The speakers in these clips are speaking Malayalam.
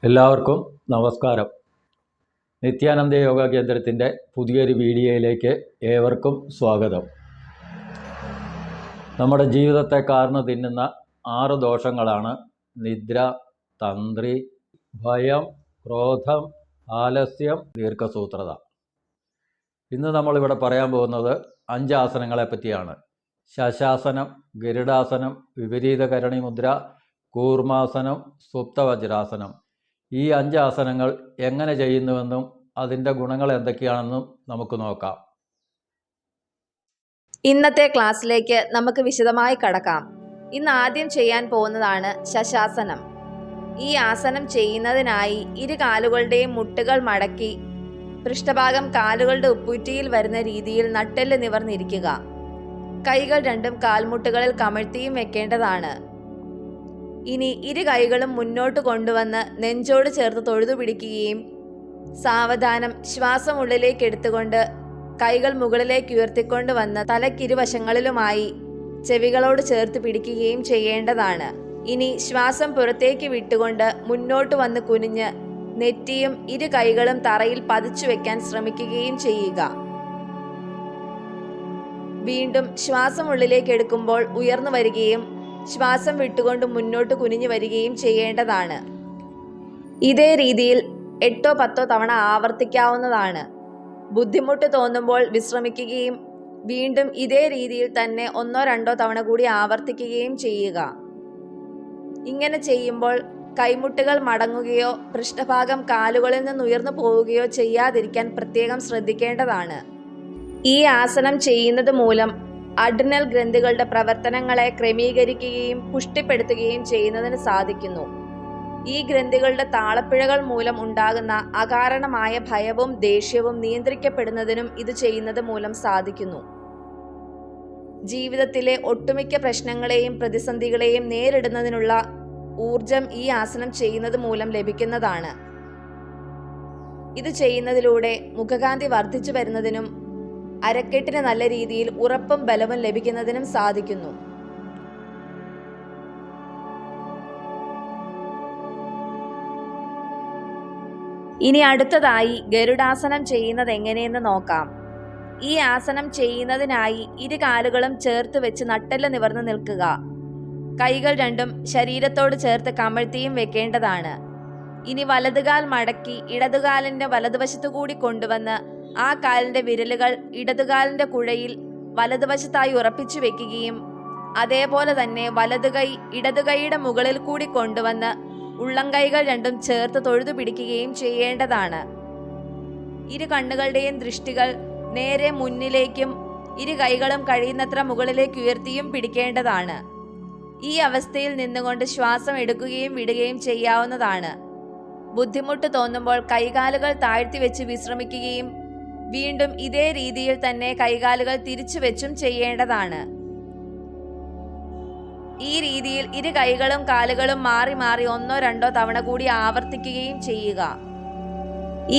എല്ലാവർക്കും നമസ്കാരം. നിത്യാനന്ദ യോഗ കേന്ദ്രത്തിൻ്റെ പുതിയൊരു വീഡിയോയിലേക്ക് ഏവർക്കും സ്വാഗതം. നമ്മുടെ ജീവിതത്തെ കാർന്നു തിന്നുന്ന 6 ദോഷങ്ങളാണ് നിദ്ര, തന്ത്രി, ഭയം, ക്രോധം, ആലസ്യം, ദീർഘസൂത്രത. ഇന്ന് നമ്മളിവിടെ പറയാൻ പോകുന്നത് 5 ആസനങ്ങളെ പറ്റിയാണ്. ശശാസനം, ഗരുഡാസനം, വിപരീത കരണി മുദ്ര, കൂർമാസനം, സുപ്തവജ്രാസനം. ഈ 5 ആസനങ്ങൾ എങ്ങനെ ചെയ്യുന്നുവെന്നും അതിൻ്റെ ഗുണങ്ങൾ എന്തൊക്കെയാണെന്നും നമുക്ക് നോക്കാം. ഇന്നത്തെ ക്ലാസ്സിലേക്ക് നമുക്ക് വിശദമായി കടക്കാം. ഇന്ന് ആദ്യം ചെയ്യാൻ പോകുന്നതാണ് ശശാസനം. ഈ ആസനം ചെയ്യുന്നതിനായി 2 കാലുകളുടെയും മുട്ടുകൾ മടക്കി പൃഷ്ഠഭാഗം കാലുകളുടെ ഉപ്പൂറ്റിയിൽ വരുന്ന രീതിയിൽ നട്ടെല്ല് നിവർന്നിരിക്കുക. കൈകൾ രണ്ടും കാൽമുട്ടുകളിൽ കമഴ്ത്തിയും വെക്കേണ്ടതാണ്. ഇനി 2 കൈകളും മുന്നോട്ട് കൊണ്ടുവന്ന് നെഞ്ചോട് ചേർത്ത് തൊഴുതു പിടിക്കുകയും സാവധാനം ശ്വാസം ഉള്ളിലേക്ക് എടുത്തുകൊണ്ട് കൈകൾ മുകളിലേക്ക് ഉയർത്തിക്കൊണ്ട് വന്ന് തലക്കിരുവശങ്ങളിലുമായി ചെവികളോട് ചേർത്ത് പിടിക്കുകയും ചെയ്യേണ്ടതാണ്. ഇനി ശ്വാസം പുറത്തേക്ക് വിട്ടുകൊണ്ട് മുന്നോട്ട് വന്ന് കുനിഞ്ഞ് നെറ്റിയും 2 കൈകളും തറയിൽ പതിച്ചു വെക്കാൻ ശ്രമിക്കുകയും ചെയ്യുക. വീണ്ടും ശ്വാസം ഉള്ളിലേക്ക് എടുക്കുമ്പോൾ ഉയർന്നു വരികയും ശ്വാസം വിട്ടുകൊണ്ട് മുന്നോട്ട് കുനിഞ്ഞു വരികയും ചെയ്യേണ്ടതാണ്. ഇതേ രീതിയിൽ 8 10 തവണ ആവർത്തിക്കാവുന്നതാണ്. ബുദ്ധിമുട്ട് തോന്നുമ്പോൾ വിശ്രമിക്കുകയും വീണ്ടും ഇതേ രീതിയിൽ തന്നെ 1 2 തവണ കൂടി ആവർത്തിക്കുകയും ചെയ്യുക. ഇങ്ങനെ ചെയ്യുമ്പോൾ കൈമുട്ടുകൾ മടങ്ങുകയോ പൃഷ്ഠഭാഗം കാലുകളിൽ നിന്ന് ഉയർന്നു പോവുകയോ ചെയ്യാതിരിക്കാൻ പ്രത്യേകം ശ്രദ്ധിക്കേണ്ടതാണ്. ഈ ആസനം ചെയ്യുന്നത് മൂലം അഡ്രിനൽ ഗ്രന്ഥികളുടെ പ്രവർത്തനങ്ങളെ ക്രമീകരിക്കുകയും പുഷ്ടിപ്പെടുത്തുകയും ചെയ്യുന്നതിന് സാധിക്കുന്നു. ഈ ഗ്രന്ഥികളുടെ താളപ്പിഴകൾ മൂലം ഉണ്ടാകുന്ന അകാരണമായ ഭയവും ദേഷ്യവും നിയന്ത്രിക്കപ്പെടുന്നതിനും ഇത് ചെയ്യുന്നത് മൂലം സാധിക്കുന്നു. ജീവിതത്തിലെ ഒട്ടുമിക്ക പ്രശ്നങ്ങളെയും പ്രതിസന്ധികളെയും നേരിടുന്നതിനുള്ള ഊർജം ഈ ആസനം ചെയ്യുന്നത് മൂലം ലഭിക്കുന്നതാണ്. ഇത് ചെയ്യുന്നതിലൂടെ മുഖകാന്തി വർദ്ധിച്ചു വരുന്നതിനും അരക്കെട്ടിന് നല്ല രീതിയിൽ ഉറപ്പും ബലവും ലഭിക്കുന്നതിനും സാധിക്കുന്നു. ഇനി അടുത്തതായി ഗരുഡാസനം ചെയ്യുന്നത് എങ്ങനെയെന്ന് നോക്കാം. ഈ ആസനം ചെയ്യുന്നതിനായി 2 കാലുകളും ചേർത്ത് വെച്ച് നട്ടെല്ല് നിവർന്ന് നിൽക്കുക. കൈകൾ രണ്ടും ശരീരത്തോട് ചേർത്ത് കമഴ്ത്തിയും വെക്കേണ്ടതാണ്. ഇനി വലതുകാൽ മടക്കി ഇടതുകാലിന്റെ വലതുവശത്തു കൂടി കൊണ്ടുവന്ന് ആ കാലിന്റെ വിരലുകൾ ഇടതുകാലിന്റെ കുഴയിൽ വലതുവശത്തായി ഉറപ്പിച്ചു വെക്കുകയും അതേപോലെ തന്നെ വലതുകൈ ഇടതുകൈയുടെ മുകളിൽ കൂടി കൊണ്ടുവന്ന് ഉള്ളംകൈകൾ രണ്ടും ചേർത്ത് തൊഴുതു പിടിക്കുകയും ചെയ്യേണ്ടതാണ്. 2 കണ്ണുകളുടെയും ദൃഷ്ടികൾ നേരെ മുന്നിലേക്കും 2 കൈകളും കഴിയുന്നത്ര മുകളിലേക്ക് ഉയർത്തിയും പിടിക്കേണ്ടതാണ്. ഈ അവസ്ഥയിൽ നിന്നുകൊണ്ട് ശ്വാസം എടുക്കുകയും വിടുകയും ചെയ്യാവുന്നതാണ്. ബുദ്ധിമുട്ട് തോന്നുമ്പോൾ കൈകാലുകൾ താഴ്ത്തി വെച്ച് വിശ്രമിക്കുകയും വീണ്ടും ഇതേ രീതിയിൽ തന്നെ കൈകാലുകൾ തിരിച്ചു വെച്ചും ചെയ്യേണ്ടതാണ്. ഈ രീതിയിൽ 2 കൈകളും കാലുകളും മാറി മാറി 1 2 തവണ കൂടി ആവർത്തിക്കുകയും ചെയ്യുക.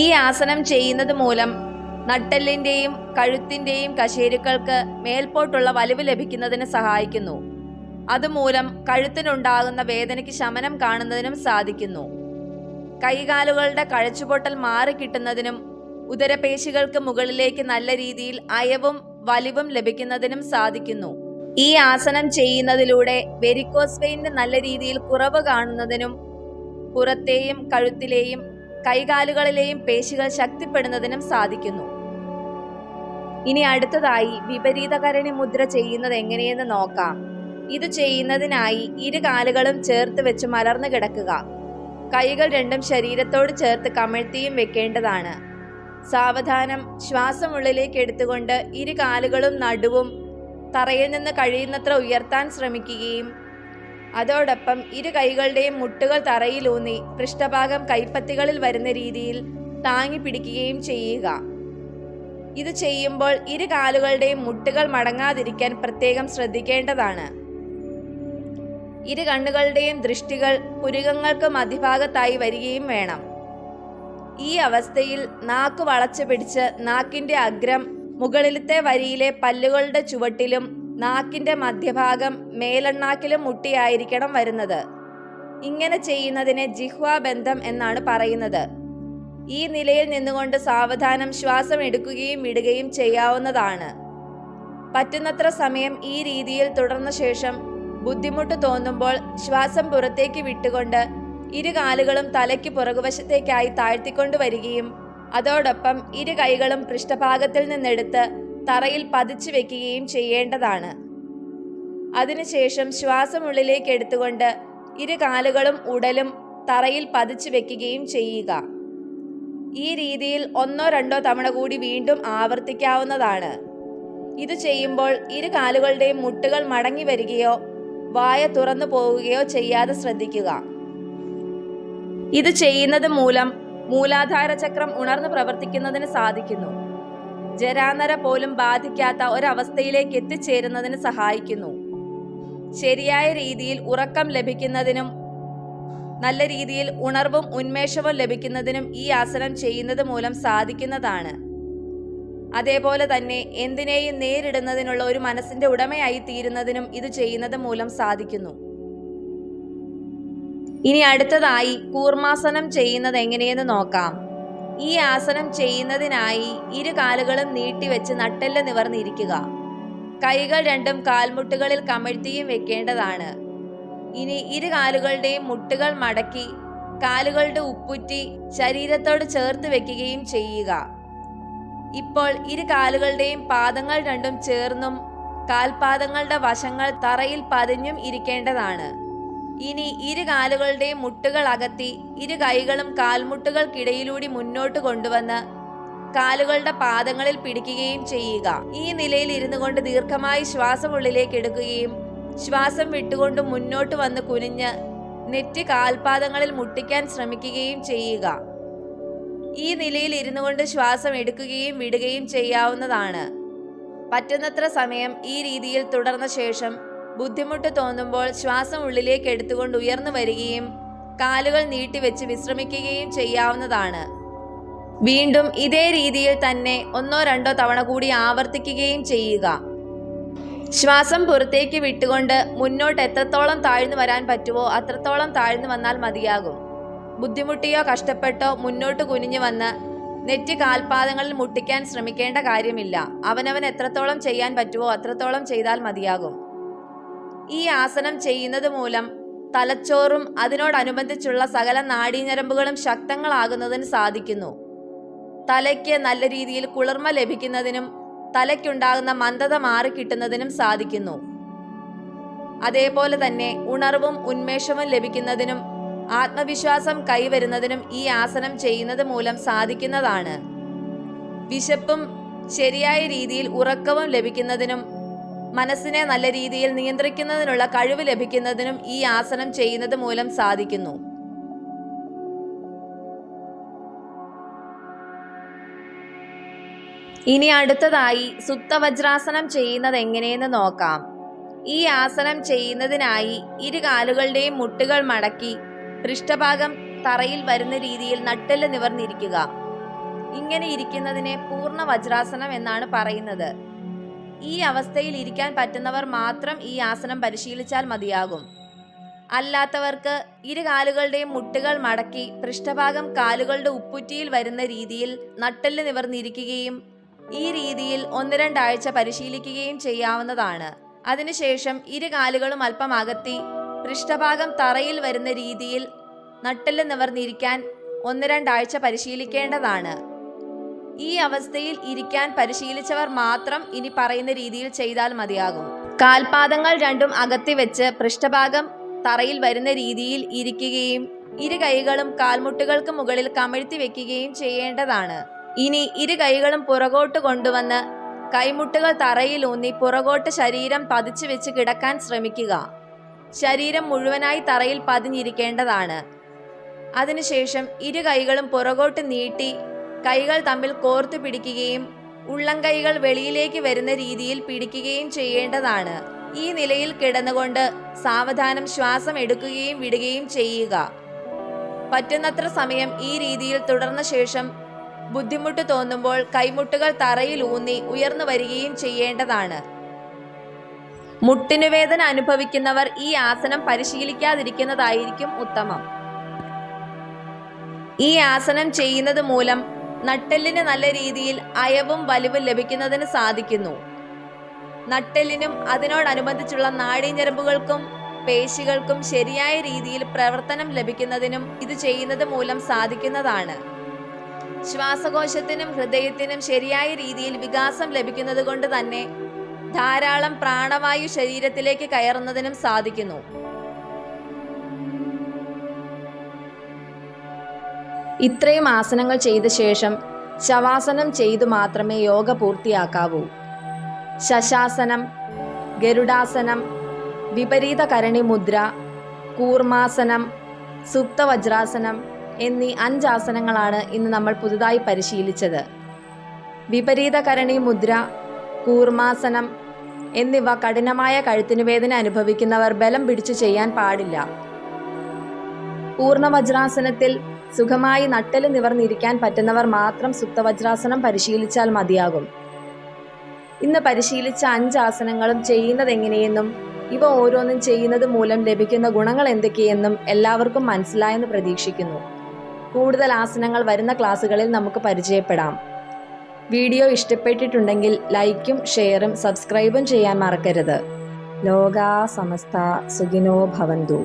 ഈ ആസനം ചെയ്യുന്നത് മൂലം നട്ടെല്ലിന്റെയും കഴുത്തിന്റെയും കശേരുക്കൾക്ക് മേൽപോട്ടുള്ള വലിവ് ലഭിക്കുന്നതിന് സഹായിക്കുന്നു. അതുമൂലം കഴുത്തിനുണ്ടാകുന്ന വേദനയ്ക്ക് ശമനം കാണുന്നതിനും സാധിക്കുന്നു. കൈകാലുകളുടെ കഴച്ചുപൊട്ടൽ മാറിക്കിട്ടുന്നതിനും ഉദരപേശികൾക്ക് മുകളിലേക്ക് നല്ല രീതിയിൽ അയവും വലിവും ലഭിക്കുന്നതിനും സാധിക്കുന്നു. ഈ ആസനം ചെയ്യുന്നതിലൂടെ വെരിക്കോസ് വെയിന് നല്ല രീതിയിൽ കുറവ് കാണുന്നതിനും പുറത്തെയും കഴുത്തിലെയും കൈകാലുകളിലെയും പേശികൾ ശക്തിപ്പെടുന്നതിനും സാധിക്കുന്നു. ഇനി അടുത്തതായി വിപരീതകരണി മുദ്ര ചെയ്യുന്നത് എങ്ങനെയെന്ന് നോക്കാം. ഇത് ചെയ്യുന്നതിനായി 2 കാലുകളും ചേർത്ത് വെച്ച് മലർന്നു കിടക്കുക. കൈകൾ രണ്ടും ശരീരത്തോട് ചേർത്ത് കമഴ്ത്തിയും വെക്കേണ്ടതാണ്. സാവധാനം ശ്വാസം ഉള്ളിലേക്ക് എടുത്തുകൊണ്ട് 2 കാലുകളും നടുവും തറയിൽ നിന്ന് കഴിയുന്നത്ര ഉയർത്താൻ ശ്രമിക്കുകയും അതോടൊപ്പം 2 കൈകളുടെയും മുട്ടുകൾ തറയിലൂന്നി പൃഷ്ഠഭാഗം കൈപ്പത്തികളിൽ വരുന്ന രീതിയിൽ താങ്ങി പിടിക്കുകയും ചെയ്യുക. ഇത് ചെയ്യുമ്പോൾ 2 കാലുകളുടെയും മുട്ടുകൾ മടങ്ങാതിരിക്കാൻ പ്രത്യേകം ശ്രദ്ധിക്കേണ്ടതാണ്. 2 കണ്ണുകളുടെയും ദൃഷ്ടികൾ പുരികങ്ങൾക്ക് മധ്യഭാഗത്തായി വരികയും വേണം. ഈ അവസ്ഥയിൽ നാക്ക് വളച്ചു പിടിച്ച് നാക്കിന്റെ അഗ്രം മുകളിലത്തെ വരിയിലെ പല്ലുകളുടെ ചുവട്ടിലും നാക്കിന്റെ മധ്യഭാഗം മേലെണ്ണാക്കിലും മുട്ടിയായിരിക്കണം വരുന്നത്. ഇങ്ങനെ ചെയ്യുന്നതിനെ ജിഹ്വാബന്ധം എന്നാണ് പറയുന്നത്. ഈ നിലയിൽ നിന്നുകൊണ്ട് സാവധാനം ശ്വാസം എടുക്കുകയും വിടുകയും ചെയ്യാവുന്നതാണ്. പറ്റുന്നത്ര സമയം ഈ രീതിയിൽ തുടർന്ന ശേഷം ബുദ്ധിമുട്ട് തോന്നുമ്പോൾ ശ്വാസം പുറത്തേക്ക് വിട്ടുകൊണ്ട് ഇരു കാലുകളും തലയ്ക്ക് പുറകുവശത്തേക്കായി താഴ്ത്തിക്കൊണ്ടുവരികയും അതോടൊപ്പം ഇരു കൈകളും പൃഷ്ഠഭാഗത്തിൽ നിന്നെടുത്ത് തറയിൽ പതിച്ചു വെക്കുകയും ചെയ്യേണ്ടതാണ്. അതിനുശേഷം ശ്വാസം ഉള്ളിലേക്ക് എടുത്തുകൊണ്ട് ഇരു കാലുകളും ഉടലും തറയിൽ പതിച്ചു വെക്കുകയും ചെയ്യുക. ഈ രീതിയിൽ 1-2 തവണ കൂടി വീണ്ടും ആവർത്തിക്കാവുന്നതാണ്. ഇത് ചെയ്യുമ്പോൾ ഇരു കാലുകളുടെയും മുട്ടുകൾ മടങ്ങി വരികയോ വായ തുറന്നു പോവുകയോ ചെയ്യാതെ ശ്രദ്ധിക്കുക. ഇത് ചെയ്യുന്നത് മൂലം മൂലാധാര ചക്രം ഉണർന്നു പ്രവർത്തിക്കുന്നതിന് സാധിക്കുന്നു. ജരാനര പോലും ബാധിക്കാത്ത ഒരവസ്ഥയിലേക്ക് എത്തിച്ചേരുന്നതിന് സഹായിക്കുന്നു. ശരിയായ രീതിയിൽ ഉറക്കം ലഭിക്കുന്നതിനും നല്ല രീതിയിൽ ഉണർവും ഉന്മേഷവും ലഭിക്കുന്നതിനും ഈ ആസനം ചെയ്യുന്നത് മൂലം സാധിക്കുന്നതാണ്. അതേപോലെ തന്നെ എന്തിനേയും നേരിടുന്നതിനുള്ള ഒരു മനസ്സിന്റെ ഉടമയായി തീരുന്നതിനും ഇത് ചെയ്യുന്നത് മൂലം സാധിക്കുന്നു. ഇനി അടുത്തതായി കൂർമാസനം ചെയ്യുന്നത് എങ്ങനെയെന്ന് നോക്കാം. ഈ ആസനം ചെയ്യുന്നതിനായി ഇരു കാലുകളും നീട്ടിവെച്ച് നട്ടെല്ല് നിവർന്നിരിക്കുക. കൈകൾ രണ്ടും കാൽമുട്ടുകളിൽ കമഴ്ത്തിയും വെക്കേണ്ടതാണ്. ഇനി ഇരു കാലുകളുടെയും മുട്ടുകൾ മടക്കി കാലുകളുടെ ഉപ്പുറ്റി ശരീരത്തോട് ചേർത്ത് വെക്കുകയും ചെയ്യുക. ഇപ്പോൾ ഇരു കാലുകളുടെയും പാദങ്ങൾ രണ്ടും ചേർന്നും കാൽപാദങ്ങളുടെ വശങ്ങൾ തറയിൽ പതിഞ്ഞും ഇരിക്കേണ്ടതാണ്. ഇനി ഇരു കാലുകളുടെയും മുട്ടുകൾ അകത്തി ഇരു കൈകളും കാൽമുട്ടുകൾക്കിടയിലൂടെ മുന്നോട്ട് കൊണ്ടുവന്ന് കാലുകളുടെ പാദങ്ങളിൽ പിടിക്കുകയും ചെയ്യുക. ഈ നിലയിൽ ഇരുന്നു കൊണ്ട് ദീർഘമായി ശ്വാസം ഉള്ളിലേക്ക് എടുക്കുകയും ശ്വാസം വിട്ടുകൊണ്ട് മുന്നോട്ട് വന്ന് കുനിഞ്ഞ് നെറ്റി കാൽപാദങ്ങളിൽ മുട്ടിക്കാൻ ശ്രമിക്കുകയും ചെയ്യുക. ഈ നിലയിൽ ഇരുന്നു കൊണ്ട് ശ്വാസം എടുക്കുകയും വിടുകയും ചെയ്യാവുന്നതാണ്. പറ്റുന്നത്ര സമയം ഈ രീതിയിൽ തുടർന്ന ശേഷം ബുദ്ധിമുട്ട് തോന്നുമ്പോൾ ശ്വാസം ഉള്ളിലേക്ക് എടുത്തുകൊണ്ട് ഉയർന്നു വരികയും കാലുകൾ നീട്ടിവെച്ച് വിശ്രമിക്കുകയും ചെയ്യാവുന്നതാണ്. വീണ്ടും ഇതേ രീതിയിൽ തന്നെ 1-2 തവണ കൂടി ആവർത്തിക്കുകയും ചെയ്യുക. ശ്വാസം പുറത്തേക്ക് വിട്ടുകൊണ്ട് മുന്നോട്ട് എത്രത്തോളം താഴ്ന്നു വരാൻ പറ്റുമോ അത്രത്തോളം താഴ്ന്നു വന്നാൽ മതിയാകും. ബുദ്ധിമുട്ടിയോ കഷ്ടപ്പെട്ടോ മുന്നോട്ട് കുനിഞ്ഞു വന്ന് നെറ്റി കാൽപാദങ്ങളിൽ മുട്ടിക്കാൻ ശ്രമിക്കേണ്ട കാര്യമില്ല. അവനവൻ എത്രത്തോളം ചെയ്യാൻ പറ്റുമോ അത്രത്തോളം ചെയ്താൽ മതിയാകും. ഈ ആസനം ചെയ്യുന്നത് മൂലം തലച്ചോറും അതിനോടനുബന്ധിച്ചുള്ള സകല നാഡീഞരമ്പുകളും ശക്തങ്ങളാകുന്നതിന് സാധിക്കുന്നു. തലയ്ക്ക് നല്ല രീതിയിൽ കുളിർമ ലഭിക്കുന്നതിനും തലയ്ക്കുണ്ടാകുന്ന മന്ദത മാറിക്കിട്ടുന്നതിനും സാധിക്കുന്നു. അതേപോലെ തന്നെ ഉണർവും ഉന്മേഷവും ലഭിക്കുന്നതിനും ആത്മവിശ്വാസം കൈവരുന്നതിനും ഈ ആസനം ചെയ്യുന്നത് മൂലം സാധിക്കുന്നതാണ്. വിശപ്പും ശരിയായ രീതിയിൽ ഉറക്കവും ലഭിക്കുന്നതിനും മനസ്സിനെ നല്ല രീതിയിൽ നിയന്ത്രിക്കുന്നതിനുള്ള കഴിവ് ലഭിക്കുന്നതിനും ഈ ആസനം ചെയ്യുന്നത് മൂലം സാധിക്കുന്നു. ഇനി അടുത്തതായി സുപ്തവജ്രാസനം ചെയ്യുന്നത് എങ്ങനെയെന്ന് നോക്കാം. ഈ ആസനം ചെയ്യുന്നതിനായി ഇരു കാലുകളുടെയും മുട്ടുകൾ മടക്കി പൃഷ്ഠഭാഗം തറയിൽ വരുന്ന രീതിയിൽ നട്ടെല്ല് നിവർന്നിരിക്കുക. ഇങ്ങനെ ഇരിക്കുന്നതിനെ പൂർണ്ണ വജ്രാസനം എന്നാണ് പറയുന്നത്. ഈ അവസ്ഥയിൽ ഇരിക്കാൻ പറ്റുന്നവർ മാത്രം ഈ ആസനം പരിശീലിച്ചാൽ മതിയാകും. അല്ലാത്തവർക്ക് ഇരു കാലുകളുടെയും മുട്ടുകൾ മടക്കി പൃഷ്ഠഭാഗം കാലുകളുടെ ഉപ്പുറ്റിയിൽ വരുന്ന രീതിയിൽ നട്ടെല്ല് നിവർന്നിരിക്കുകയും ഈ രീതിയിൽ 1-2 ആഴ്ച പരിശീലിക്കുകയും ചെയ്യാവുന്നതാണ്. അതിനുശേഷം ഇരു കാലുകളും അല്പം അകത്തി പൃഷ്ഠഭാഗം തറയിൽ വരുന്ന രീതിയിൽ നട്ടെല്ല് നിവർന്നിരിക്കാൻ 1-2 ആഴ്ച പരിശീലിക്കേണ്ടതാണ്. ഈ അവസ്ഥയിൽ ഇരിക്കാൻ പരിശീലിച്ചവർ മാത്രം ഇനി പറയുന്ന രീതിയിൽ ചെയ്താൽ മതിയാകും. കാൽപാദങ്ങൾ രണ്ടും അകത്തി വെച്ച് പൃഷ്ഠഭാഗം തറയിൽ വരുന്ന രീതിയിൽ ഇരിക്കുകയും ഇരു കൈകളും കാൽമുട്ടുകൾക്ക് മുകളിൽ കമഴ്ത്തി വെക്കുകയും ചെയ്യേണ്ടതാണ്. ഇനി ഇരു കൈകളും പുറകോട്ട് കൊണ്ടുവന്ന് കൈമുട്ടുകൾ തറയിലൂന്നി പുറകോട്ട് ശരീരം പതിച്ചു വെച്ച് കിടക്കാൻ ശ്രമിക്കുക. ശരീരം മുഴുവനായി തറയിൽ പതിഞ്ഞിരിക്കേണ്ടതാണ്. അതിനുശേഷം ഇരു കൈകളും പുറകോട്ട് നീട്ടി കൈകൾ തമ്മിൽ കോർത്തു പിടിക്കുകയും ഉള്ളംകൈകൾ വെളിയിലേക്ക് വരുന്ന രീതിയിൽ പിടിക്കുകയും ചെയ്യേണ്ടതാണ്. ഈ നിലയിൽ കിടന്നുകൊണ്ട് സാവധാനം ശ്വാസം എടുക്കുകയും വിടുകയും ചെയ്യുക. പറ്റുന്നത്ര സമയം ഈ രീതിയിൽ തുടർന്ന ശേഷം ബുദ്ധിമുട്ട് തോന്നുമ്പോൾ കൈമുട്ടുകൾ തറയിൽ ഊന്നി ഉയർന്നു വരികയും ചെയ്യേണ്ടതാണ്. മുട്ടിനു വേദന അനുഭവിക്കുന്നവർ ഈ ആസനം പരിശീലിക്കാതിരിക്കുന്നതായിരിക്കും ഉത്തമം. ഈ ആസനം ചെയ്യുന്നത് മൂലം നട്ടെല്ലിന് നല്ല രീതിയിൽ അയവും വലിവും ലഭിക്കുന്നതിന് സാധിക്കുന്നു. നട്ടെല്ലിനും അതിനോടനുബന്ധിച്ചുള്ള നാഡീഞരമ്പുകൾക്കും പേശികൾക്കും ശരിയായ രീതിയിൽ പ്രവർത്തനം ലഭിക്കുന്നതിനും ഇത് ചെയ്യുന്നത് മൂലം സാധിക്കുന്നതാണ്. ശ്വാസകോശത്തിനും ഹൃദയത്തിനും ശരിയായ രീതിയിൽ വികാസം ലഭിക്കുന്നത് കൊണ്ട് തന്നെ ധാരാളം പ്രാണവായു ശരീരത്തിലേക്ക് കയറുന്നതിനും സാധിക്കുന്നു. ഇത്രയും ആസനങ്ങൾ ചെയ്ത ശേഷം ശവാസനം ചെയ്തു മാത്രമേ യോഗ പൂർത്തിയാക്കാവൂ. ശശാസനം, ഗരുഡാസനം, വിപരീത കരണി മുദ്ര, കൂർമാസനം, സുപ്തവജ്രാസനം എന്നീ 5 ആസനങ്ങളാണ് ഇന്ന് നമ്മൾ പുതുതായി പരിശീലിച്ചത്. വിപരീത കരണി മുദ്ര, കൂർമാസനം എന്നിവ കഠിനമായ കഴുത്തിന് വേദന അനുഭവിക്കുന്നവർ ബലം പിടിച്ചു ചെയ്യാൻ പാടില്ല. പൂർണ്ണവജ്രാസനത്തിൽ സുഖമായി നട്ടെല്ല് നിവർന്നിരിക്കാൻ പറ്റുന്നവർ മാത്രം സുപ്തവജ്രാസനം പരിശീലിച്ചാൽ മതിയാകും. ഇന്ന് പരിശീലിച്ച 5 ആസനങ്ങളും ചെയ്യുന്നതെങ്ങനെയെന്നും ഇവ ഓരോന്നും ചെയ്യുന്നത് മൂലം ലഭിക്കുന്ന ഗുണങ്ങൾ എന്തൊക്കെയെന്നും എല്ലാവർക്കും മനസ്സിലായെന്ന് പ്രതീക്ഷിക്കുന്നു. കൂടുതൽ ആസനങ്ങൾ വരുന്ന ക്ലാസ്സുകളിൽ നമുക്ക് പരിചയപ്പെടാം. വീഡിയോ ഇഷ്ടപ്പെട്ടിട്ടുണ്ടെങ്കിൽ ലൈക്കും ഷെയറും സബ്സ്ക്രൈബും ചെയ്യാൻ മറക്കരുത്. ലോകാ സമസ്ത സുഖിനോ ഭവന്തു.